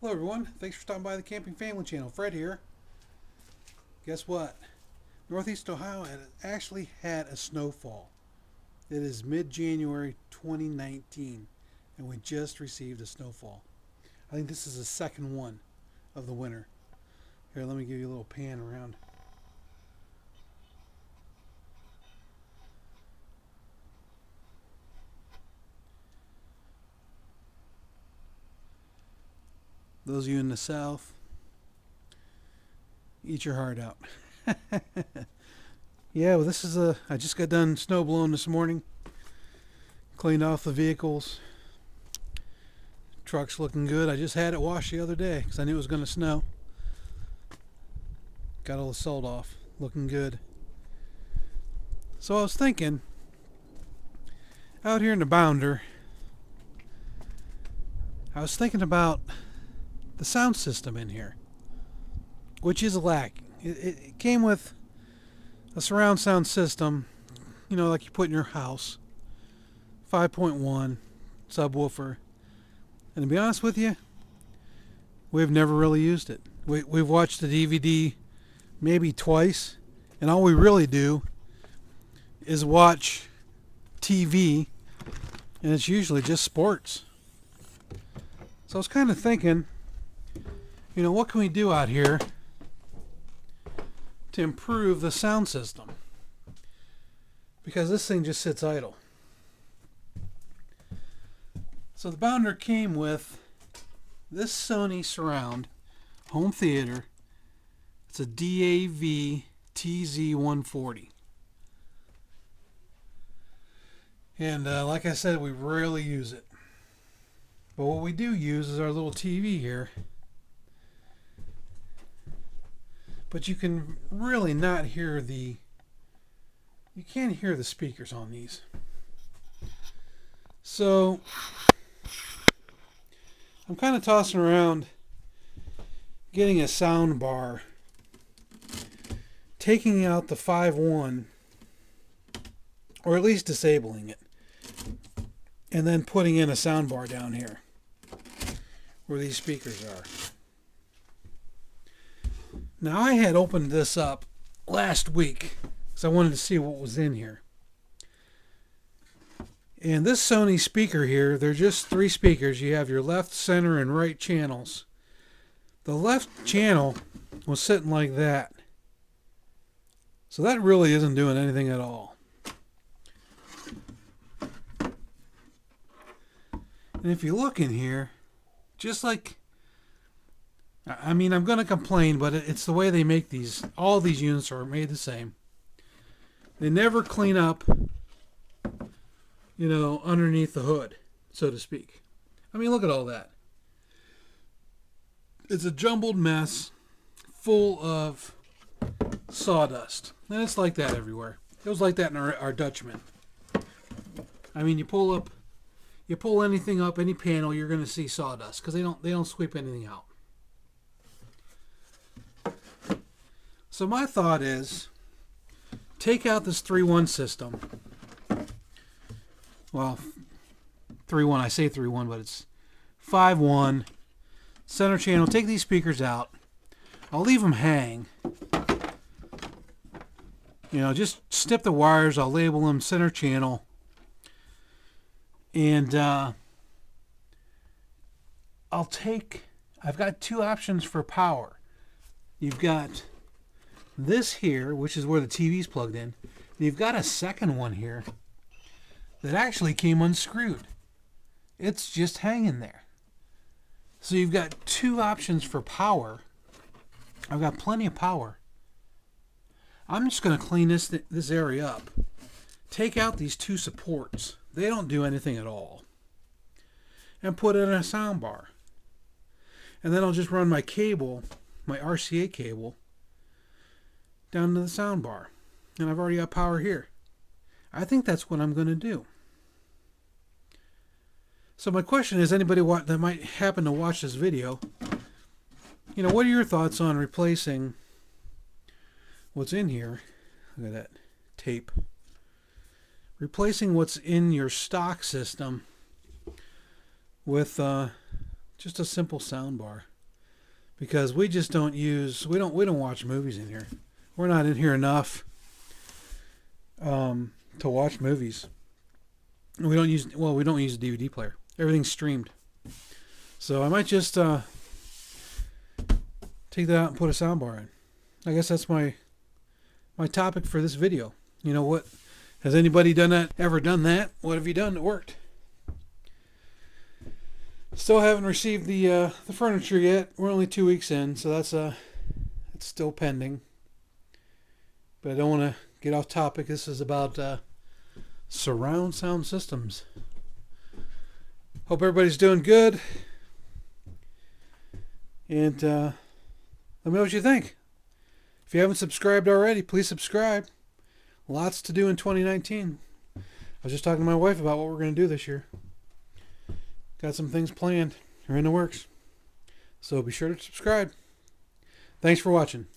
Hello everyone, thanks for stopping by the Camping Family Channel. Fred here. Guess what? Northeast Ohio actually had a snowfall. It is mid-January 2019 and we just received a snowfall. I think this is the second one of the winter. Here, let me give you a little pan around. Those of you in the south, eat your heart out. Yeah, well, this is I just got done snow blowing this morning. Cleaned off the vehicles. Truck's looking good. I just had it washed the other day because I knew it was going to snow. Got all the salt off. Looking good. So I was thinking, out here in the Bounder, I was thinking about the sound system in here, which is lacking. It came with a surround sound system, you know, like you put in your house, 5.1 subwoofer, and to be honest with you, we've never really used it. We've watched the DVD maybe twice, and all we really do is watch TV, and it's usually just sports. So I was kind of thinking, you know, what can we do out here to improve the sound system? Because this thing just sits idle. So the Bounder came with this Sony surround home theater. It's a DAV TZ140. And like I said, we rarely use it. But what we do use is our little TV here. But you can really not hear you can't hear the speakers on these. So I'm kind of tossing around getting a sound bar, taking out the 5.1, or at least disabling it, and then putting in a sound bar down here where these speakers are. Now I had opened this up last week because I wanted to see what was in here. And this Sony speaker here, they're just 3 speakers. You have your left, center, and right channels. The left channel was sitting like that. So that really isn't doing anything at all. And if you look in here, just like, I mean, I'm going to complain, but it's the way they make these. All these units are made the same. They never clean up, you know, underneath the hood, so to speak. I mean, look at all that. It's a jumbled mess full of sawdust. And it's like that everywhere. It was like that in our Dutchman. I mean, you pull anything up, any panel, you're going to see sawdust because they don't sweep anything out. So my thought is, take out this 3.1 system. Well, 3.1, I say 3.1, but it's 5.1. Center channel, take these speakers out. I'll leave them hang. You know, just snip the wires. I'll label them center channel. And I've got 2 options for power. You've got this here, which is where the TV's plugged in. You've got a second one here that actually came unscrewed. It's just hanging there. So you've got 2 options for power. I've got plenty of power. I'm just going to clean this area up. Take out these 2 supports. They don't do anything at all. And put in a sound bar. And then I'll just run my cable, my RCA cable, down to the sound bar. And I've already got power here. I think that's what I'm going to do. So my question is, anybody that might happen to watch this video, you know, what are your thoughts on replacing what's in here? Look at that tape. Replacing what's in your stock system with just a simple sound bar. because we just don't use, we don't watch movies in here. We're not in here enough to watch movies. We don't use, well, we don't use a DVD player. Everything's streamed. So I might just take that out and put a soundbar in. I guess that's my topic for this video. You know what? Has anybody done that? Ever done that? What have you done that worked? Still haven't received the furniture yet. We're only 2 weeks in, so that's it's still pending. But I don't want to get off topic. This is about surround sound systems. Hope everybody's doing good. And let me know what you think. If you haven't subscribed already, please subscribe. Lots to do in 2019. I was just talking to my wife about what we're going to do this year. Got some things planned. They're in the works. So be sure to subscribe. Thanks for watching.